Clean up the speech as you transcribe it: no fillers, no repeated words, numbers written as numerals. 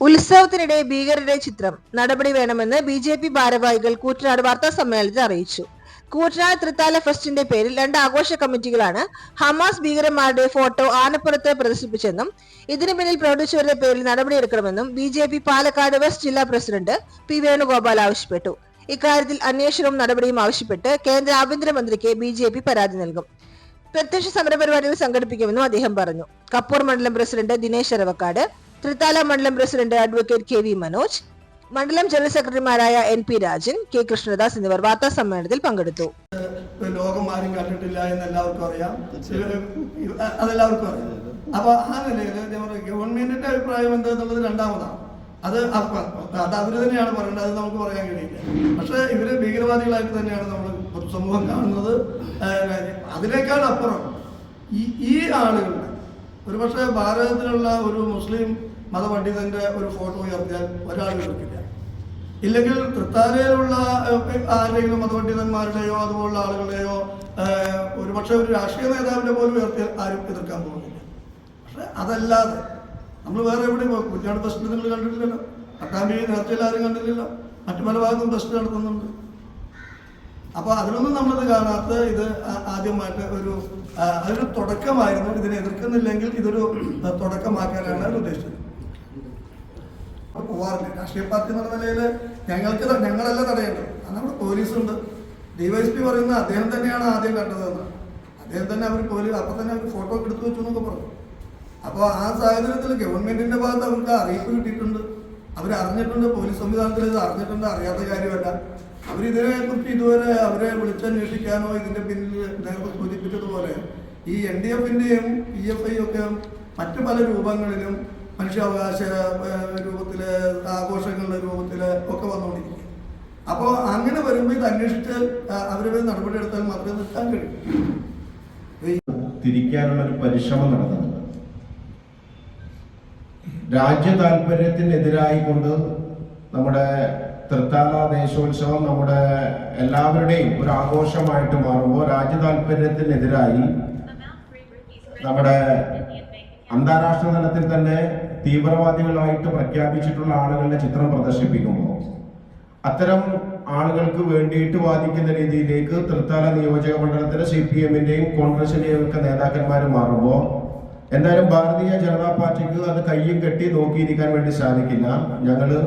ഉത്സവത്തിനിടെ ഭീകരരുടെ ചിത്രം നടപടി വേണമെന്ന് ബി.ജെ.പി ഭാരവാഹികൾ കൂറ്റനാട് വാർത്താ സമ്മേളനത്തിൽ അറിയിച്ചു. കൂറ്റനാട് തൃത്താല ഫെസ്റ്റിന്റെ പേരിൽ 2 ആഘോഷ കമ്മിറ്റികളാണ് ഹമാസ് ഭീകരന്മാരുടെ ഫോട്ടോ ആനപ്പുറത്ത് പ്രദർശിപ്പിച്ചെന്നും ഇതിനു പിന്നിൽ പ്രവർത്തിച്ചവരുടെ പേരിൽ നടപടിയെടുക്കണമെന്നും ബി.ജെ.പി പാലക്കാട് വെസ്റ്റ് ജില്ലാ പ്രസിഡന്റ് പി വേണുഗോപാൽ ആവശ്യപ്പെട്ടു. ഇക്കാര്യത്തിൽ അന്വേഷണവും നടപടിയും ആവശ്യപ്പെട്ട് കേന്ദ്ര ആഭ്യന്തരമന്ത്രിക്ക് ബി.ജെ.പി പരാതി നൽകും. പ്രത്യക്ഷ സമരപരിപാടികൾ സംഘടിപ്പിക്കുമെന്നും അദ്ദേഹം പറഞ്ഞു. കപ്പൂർ മണ്ഡലം പ്രസിഡന്റ് ദിനേശ് അരവക്കാട്, തൃത്താല മണ്ഡലം president advocate K V Manoj, മണ്ഡലം ജനറൽ സെക്രട്ടറിമാരായ N P Rajan, K Krishnadas എന്നിവർ വാർത്താ സമ്മേളനത്തിൽ പങ്കെടുത്തു. ലോകം ആരും കണ്ടിട്ടില്ല എന്ന് എല്ലാവർക്കും അറിയാം, അതെല്ലാവർക്കും അറിയാം. അപ്പൊ ആ നിലയിൽ ഗവൺമെന്റിന്റെ അഭിപ്രായം എന്താന്നുള്ളത് രണ്ടാമതാണ്. അത് അവര് തന്നെയാണ് പറയേണ്ടത്, അത് നമുക്ക് പറയാൻ കഴിയില്ല. പക്ഷെ ഇവര് ഭീകരവാദികളായിട്ട് തന്നെയാണ് നമ്മൾ പൊതുസമൂഹം കാണുന്നത്. അതിനേക്കാൾ അപ്പുറം ഈ ആളുകളുടെ ഒരുപക്ഷെ ഭാരതത്തിലുള്ള ഒരു മുസ്ലിം മതപണ്ഡിതന്റെ ഒരു ഫോട്ടോ ഉയർത്തിയാൽ ഒരാളും എടുക്കില്ല. ഇല്ലെങ്കിൽ തൃത്താലയിലുള്ള ആരെങ്കിലും മതപണ്ഡിതന്മാരുടെയോ അതുപോലുള്ള ആളുകളുടെയോ ഒരുപക്ഷെ ഒരു രാഷ്ട്രീയ നേതാവിന്റെ പോലും ഉയർത്തിയാൽ ആരും എതിർക്കാൻ പോകുന്നില്ല. പക്ഷെ അതല്ലാതെ നമ്മൾ വേറെ എവിടെയും പോകും. കുഞ്ഞാട് ഫെസ്റ്റ് നിങ്ങൾ കണ്ടിട്ടില്ലല്ലോ, പട്ടാമ്പി നേർച്ചയിൽ ആരും കണ്ടില്ലല്ലോ, മറ്റു പല ഭാഗത്തും ഫെസ്റ്റ് നടത്തുന്നുണ്ട്. അപ്പൊ അതിലൊന്നും നമ്മളത് കാണാത്ത ഇത് ആദ്യമായിട്ട് അതൊരു തുടക്കമായിരുന്നു. ഇതിനെ എതിർക്കുന്നില്ലെങ്കിൽ ഇതൊരു തുടക്കമാക്കാനാണ് അവർ ഉദ്ദേശിച്ചത്. പോവാറില്ല രാഷ്ട്രീയ പാർട്ടി എന്നുള്ള നിലയിൽ ഞങ്ങളല്ല തടയേണ്ടത്. നമ്മുടെ പോലീസുണ്ട്. ഡിവൈഎസ്പി പറയുന്ന അദ്ദേഹം തന്നെയാണ് ആദ്യം കണ്ടതെന്ന്. അദ്ദേഹം തന്നെ അവർ അപ്പൊ തന്നെ അവർ ഫോട്ടോ എടുത്തു വെച്ചു എന്നൊക്കെ പറഞ്ഞു. അപ്പോൾ ആ സാഹചര്യത്തിൽ ഗവൺമെന്റിന്റെ ഭാഗത്ത് അവർക്ക് അറിയിപ്പ് കിട്ടിയിട്ടുണ്ട്, അവരറിഞ്ഞിട്ടുണ്ട്, പോലീസ് സംവിധാനത്തിൽ ഇത് അറിഞ്ഞിട്ടുണ്ട്, അറിയാത്ത കാര്യമല്ല. അവരിതിനെക്കുറിച്ച് ഇതുവരെ അവരെ വിളിച്ചന്വേഷിക്കാനോ ഇതിന്റെ പിന്നിൽ നേരത്തെ സൂചിപ്പിച്ചതുപോലെ ഈ NDF-ന്റെയും PFI ഒക്കെ മറ്റു പല രൂപങ്ങളിലും മനുഷ്യാവകാശ രൂപത്തില്, ആഘോഷങ്ങളുടെ രൂപത്തില് ഒക്കെ വന്നുകൊണ്ടിരിക്കും. അപ്പോൾ അങ്ങനെ വരുമ്പോൾ ഇത് അന്വേഷിച്ചാൽ അവരുടെ നടപടിയെടുത്താൽ മാത്രമേ നിൽക്കാൻ കഴിയും. തിരിക്കാനുള്ള ഒരു പരിശ്രമം നടത്തുന്നുണ്ട്. രാജ്യ താല്പര്യത്തിനെതിരായിക്കൊണ്ട് നമ്മുടെ തൃത്താല ദേശോത്സവം നമ്മുടെ എല്ലാവരുടെയും ഒരു ആഘോഷമായിട്ട് മാറുമ്പോൾ രാജ്യ താല്പര്യത്തിനെതിരായി നമ്മുടെ അന്താരാഷ്ട്ര തലത്തിൽ തന്നെ തീവ്രവാദികളായിട്ട് പ്രഖ്യാപിച്ചിട്ടുള്ള ആളുകളുടെ ചിത്രം പ്രദർശിപ്പിക്കുമ്പോൾ അത്തരം ആളുകൾക്ക് വേണ്ടിയിട്ട് വാദിക്കുന്ന രീതിയിലേക്ക് തൃത്താല നിയോജക മണ്ഡലത്തിലെ CPM-ന്റെയും കോൺഗ്രസിന്റെയും ഒക്കെ നേതാക്കന്മാർ മാറുമ്പോൾ എന്തായാലും ഭാരതീയ ജനതാ പാർട്ടിക്ക് അത് കയ്യും കെട്ടി നോക്കിയിരിക്കാൻ വേണ്ടി സാധിക്കില്ല. ഞങ്ങള്